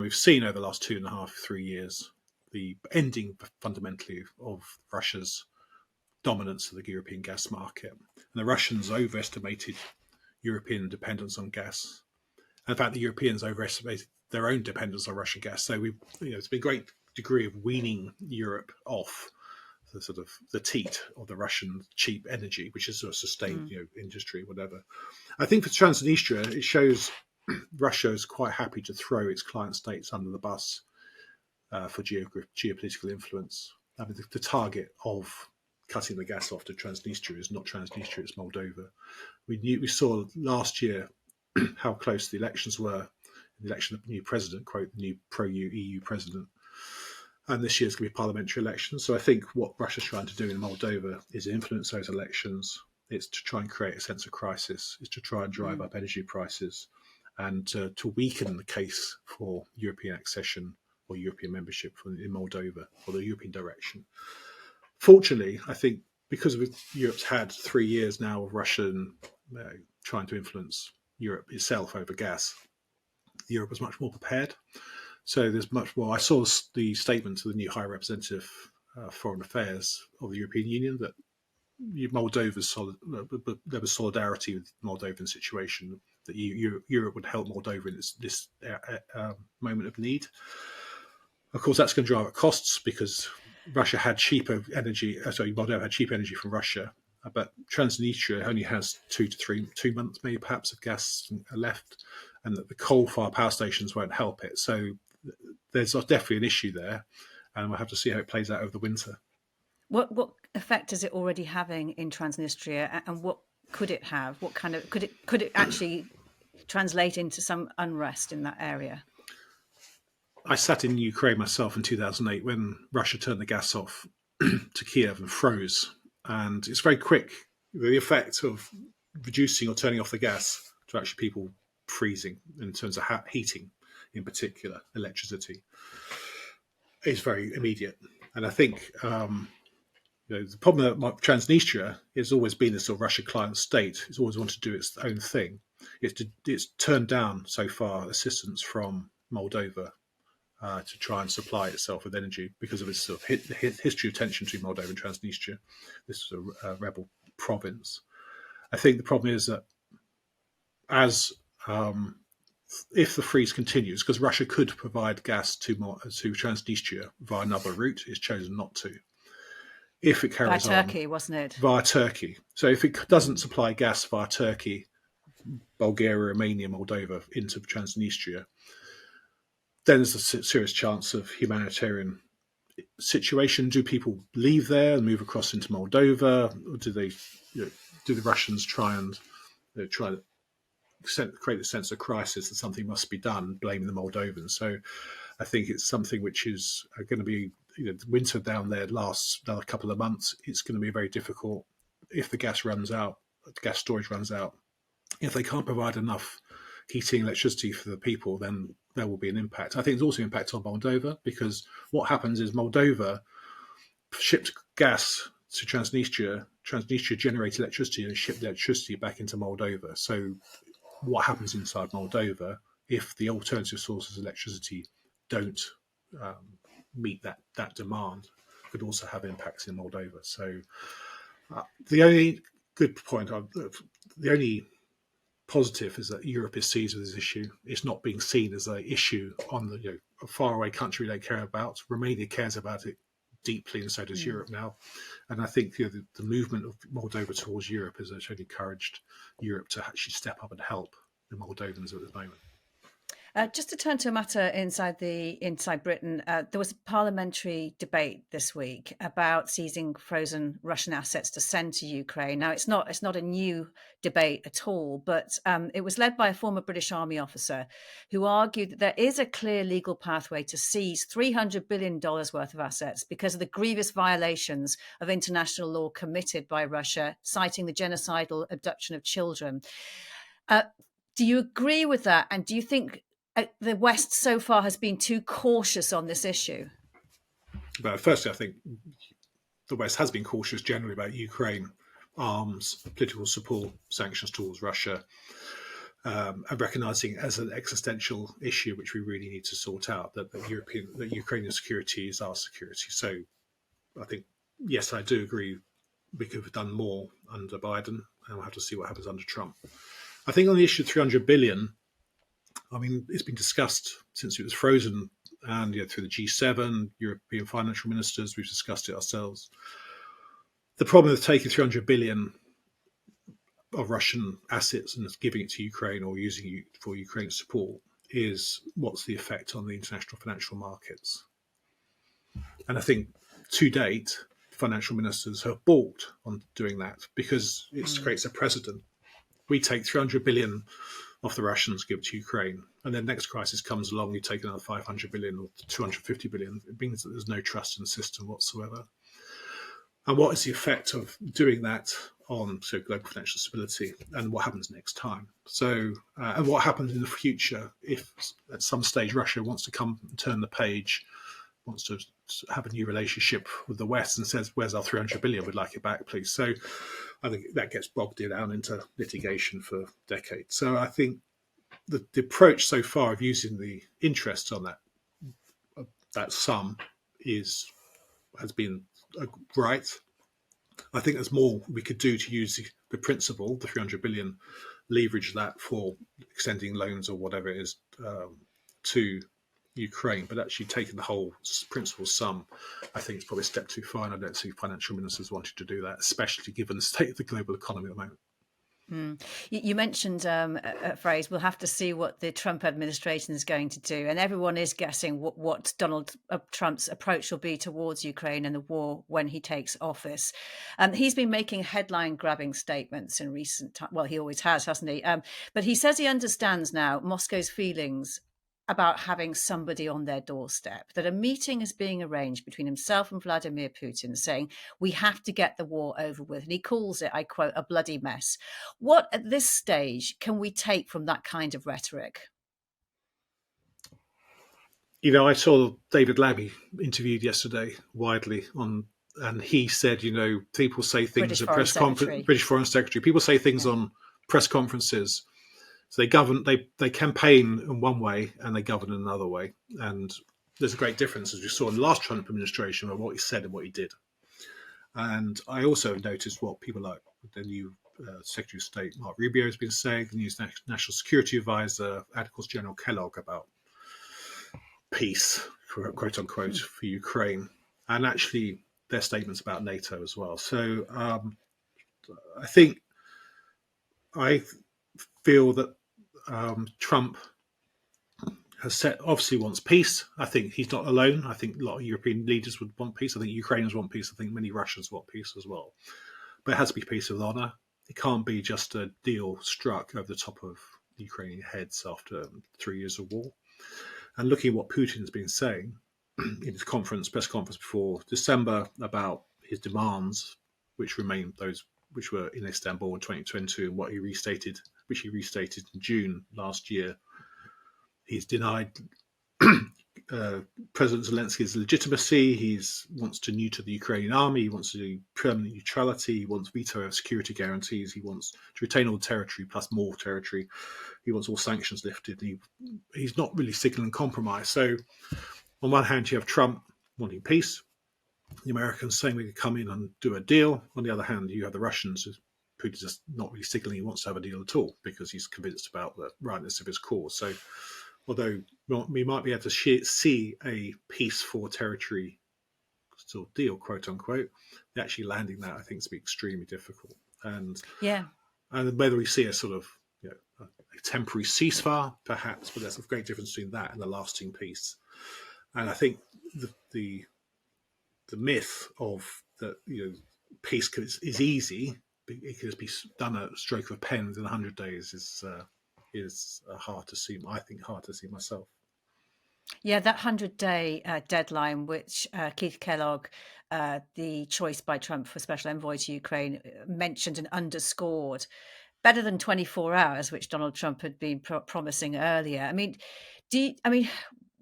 we've seen over the last 2.5, 3 years, the ending fundamentally of Russia's dominance of the European gas market. And the Russians overestimated European dependence on gas. And in fact, the Europeans overestimated their own dependence on Russian gas. So it's been a great degree of weaning Europe off the sort of the teat of the Russian cheap energy, which is sort of sustained, industry, whatever. I think for Transnistria, it shows Russia is quite happy to throw its client states under the bus for geopolitical influence. I mean, the target of cutting the gas off to Transnistria is not Transnistria, it's Moldova. We saw last year how close the elections were, the election of the new president, quote, the new pro-EU president. And this year's going to be parliamentary elections. So I think what Russia's trying to do in Moldova is influence those elections. It's to try and create a sense of crisis. It's to try and drive up energy prices and to weaken the case for European accession or European membership in Moldova or the European direction. Fortunately, I think because Europe's had 3 years now of Russian trying to influence Europe itself over gas, Europe was much more prepared. So there's much more. I saw the statement of the new High Representative Foreign Affairs of the European Union that there was solidarity with the Moldovan situation, that Europe would help Moldova in this moment of need. Of course, that's going to drive up costs because Russia had cheaper energy. Moldova had cheap energy from Russia, but Transnistria only has 2 months, maybe perhaps, of gas left, and that the coal-fired power stations won't help it. So there's definitely an issue there, and we'll have to see how it plays out over the winter. What effect is it already having in Transnistria, and what could it have? What kind of could it actually translate into some unrest in that area? I sat in Ukraine myself in 2008 when Russia turned the gas off to Kiev and froze, and it's very quick. The effect of reducing or turning off the gas to actually people freezing in terms of heating, in particular electricity, is very immediate. And I think the problem with Transnistria has always been this sort of Russian client state. It's always wanted to do its own thing. It's turned down so far assistance from Moldova to try and supply itself with energy because of its sort of history of tension between Moldova and Transnistria. This was a rebel province. I think the problem is that if the freeze continues, because Russia could provide gas to Transnistria via another route, it's chosen not to. If it carries on... Via Turkey, wasn't it? Via Turkey. So if it doesn't supply gas via Turkey, Bulgaria, Romania, Moldova into Transnistria, then there's a serious chance of humanitarian situation. Do people leave there and move across into Moldova? Or do the Russians try to create a sense of crisis that something must be done, blaming the Moldovans? So I think it's something which is going to be, the winter down there lasts another couple of months. It's going to be very difficult if the gas runs out, the gas storage runs out. If they can't provide enough heating, electricity for the people, then there will be an impact. I think there's also an impact on Moldova, because what happens is Moldova shipped gas to Transnistria. Transnistria generates electricity and shipped electricity back into Moldova. So what happens inside Moldova if the alternative sources of electricity don't meet that demand could also have impacts in Moldova. So the only good point, the only positive is that Europe is seized with this issue. It's not being seen as an issue on a faraway country they care about. Romania cares about it deeply, and so does Europe now. And I think the movement of Moldova towards Europe has actually encouraged Europe to actually step up and help the Moldovans at the moment. Just to turn to a matter inside Britain, there was a parliamentary debate this week about seizing frozen Russian assets to send to Ukraine. Now, it's not a new debate at all, but it was led by a former British Army officer who argued that there is a clear legal pathway to seize $300 billion worth of assets because of the grievous violations of international law committed by Russia, citing the genocidal abduction of children. Do you agree with that? And do you think the West so far has been too cautious on this issue? Well, firstly, I think the West has been cautious generally about Ukraine, arms, political support, sanctions towards Russia. and recognising it as an existential issue which we really need to sort out, that Ukrainian security is our security. So I think, yes, I do agree we could have done more under Biden, and we'll have to see what happens under Trump. I think on the issue of 300 billion, I mean, it's been discussed since it was frozen, and through the G7, European financial ministers, we've discussed it ourselves. The problem with taking 300 billion of Russian assets and giving it to Ukraine or using it for Ukraine's support is what's the effect on the international financial markets. And I think to date, financial ministers have balked on doing that because it creates a precedent. We take 300 billion off the Russians, give it to Ukraine, and then next crisis comes along, you take another 500 billion or 250 billion. It means that there's no trust in the system whatsoever. And what is the effect of doing that on global financial stability, and what happens next time? So, and what happens in the future if at some stage Russia wants to come and turn the page, wants to have a new relationship with the West and says, where's our 300 billion? We'd like it back, please. So I think that gets bogged down into litigation for decades. So I think the approach so far of using the interest on that sum has been right. I think there's more we could do to use the principle, the 300 billion, leverage that for extending loans or whatever it is to Ukraine. But actually taking the whole principal sum, I think it's probably a step too far, and I don't see financial ministers wanting to do that, especially given the state of the global economy at the moment. You mentioned a phrase, we'll have to see what the Trump administration is going to do. And everyone is guessing what Donald Trump's approach will be towards Ukraine and the war when he takes office. He's been making headline-grabbing statements in recent time. Well, he always has, hasn't he? But he says he understands now Moscow's feelings about having somebody on their doorstep, that a meeting is being arranged between himself and Vladimir Putin saying, we have to get the war over with. And he calls it, I quote, a bloody mess. What at this stage can we take from that kind of rhetoric? I saw David Lammy interviewed yesterday widely and he said, people say things at press conference, British Foreign Secretary, people say things on press conferences. So they campaign in one way and they govern in another way. And there's a great difference, as we saw in the last Trump administration, of what he said and what he did. And I also noticed what people like the new Secretary of State, Mark Rubio, has been saying, the new National Security Advisor, Admiral General Kellogg, about peace, quote unquote, for Ukraine, and actually their statements about NATO as well. So I feel that Trump obviously wants peace. I think he's not alone. I think a lot of European leaders would want peace. I think Ukrainians want peace. I think many Russians want peace as well. But it has to be peace with honour. It can't be just a deal struck over the top of Ukrainian heads after 3 years of war. And looking at what Putin's been saying in his press conference before December about his demands, which remain those which were in Istanbul in 2022, and which he restated in June last year. He's denied President Zelensky's legitimacy. He wants to neuter the Ukrainian army. He wants to do permanent neutrality. He wants veto of security guarantees. He wants to retain all territory plus more territory. He wants all sanctions lifted. He's not really signaling compromise. So on one hand, you have Trump wanting peace, the Americans saying we could come in and do a deal. On the other hand, you have the Russians. Putin's just not really signaling he wants to have a deal at all because he's convinced about the rightness of his cause. So although we might be able to see a peace for territory sort of deal, quote unquote, actually landing that, I think, is be extremely difficult. And whether we see a sort of a temporary ceasefire, perhaps, but there's a great difference between that and a lasting peace. And I think the myth of that peace is easy, it could be done at a stroke of a pen within 100 days is hard to see. I think hard to see myself. Yeah, that 100-day deadline, which Keith Kellogg, the choice by Trump for Special Envoy to Ukraine, mentioned and underscored, better than 24 hours, which Donald Trump had been promising earlier. I mean,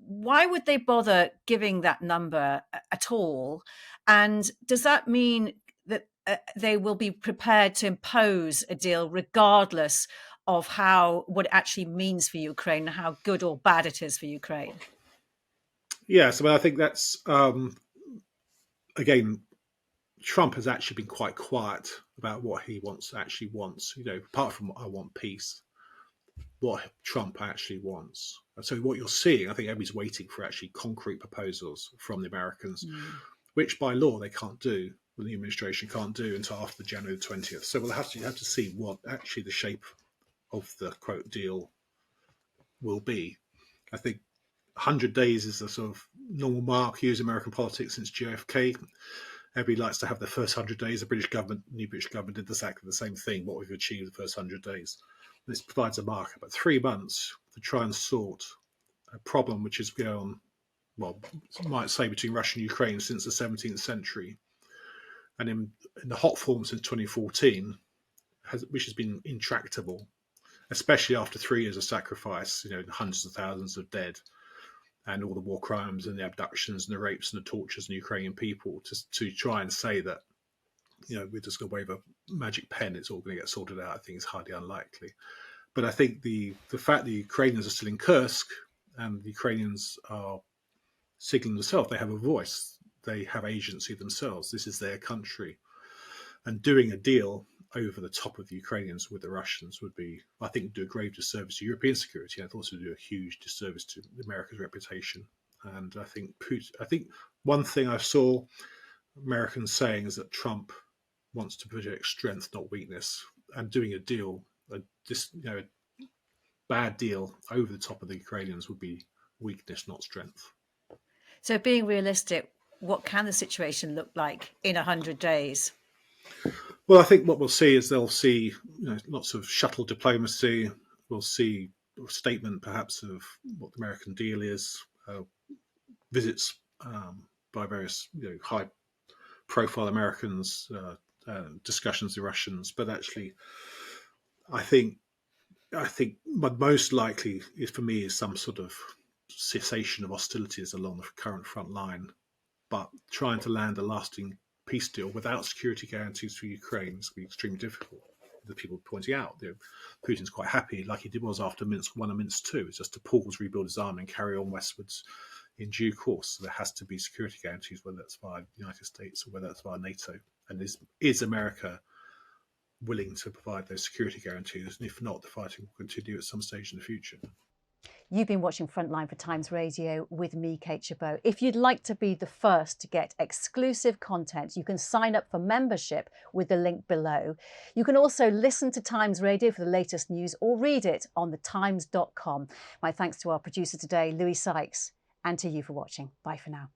why would they bother giving that number at all? And does that mean that they will be prepared to impose a deal regardless of what it actually means for Ukraine and how good or bad it is for Ukraine? Yes, I think that's again, Trump has actually been quite quiet about what he actually wants. Apart from I want peace, what Trump actually wants. So what you're seeing, I think everybody's waiting for actually concrete proposals from the Americans, which by law they can't do. The new administration can't do until after January the 20th. So we'll have to see what actually the shape of the quote deal will be. I think 100 days is the sort of normal mark used in American politics since JFK. Everybody likes to have the first 100 days. The new British government did exactly the same thing, what we've achieved the first 100 days. This provides a marker. But 3 months to try and sort a problem which has been on, well, you might say between Russia and Ukraine since the 17th century. And in the hot form since 2014, which has been intractable, especially after 3 years of sacrifice, hundreds of thousands of dead, and all the war crimes and the abductions and the rapes and the tortures of the Ukrainian people, to try and say that, we're just going to wave a magic pen, it's all going to get sorted out, I think is highly unlikely. But I think the fact the Ukrainians are still in Kursk and the Ukrainians are signaling themselves, they have a voice, they have agency themselves, this is their country. And doing a deal over the top of the Ukrainians with the Russians would be, I think, do a grave disservice to European security. I'd also do a huge disservice to America's reputation. And I think one thing I saw Americans saying is that Trump wants to project strength, not weakness, and doing a deal, a bad deal over the top of the Ukrainians would be weakness, not strength. So being realistic, what can the situation look like in 100 days? Well, I think what we'll see is they'll see lots of shuttle diplomacy. We'll see a statement perhaps of what the American deal is, visits by various high-profile Americans, discussions with Russians. But actually, I think most likely for me is some sort of cessation of hostilities along the current front line, but trying to land a lasting peace deal without security guarantees for Ukraine is going to be extremely difficult. The people pointing out, Putin's quite happy, like he was after Minsk 1 and Minsk 2, it's just to pause, rebuild his army and carry on westwards in due course. So there has to be security guarantees, whether that's via the United States or whether that's via NATO. And is America willing to provide those security guarantees? And if not, the fighting will continue at some stage in the future. You've been watching Frontline for Times Radio with me, Kate Chabot. If you'd like to be the first to get exclusive content, you can sign up for membership with the link below. You can also listen to Times Radio for the latest news or read it on thetimes.com. My thanks to our producer today, Louis Sykes, and to you for watching. Bye for now.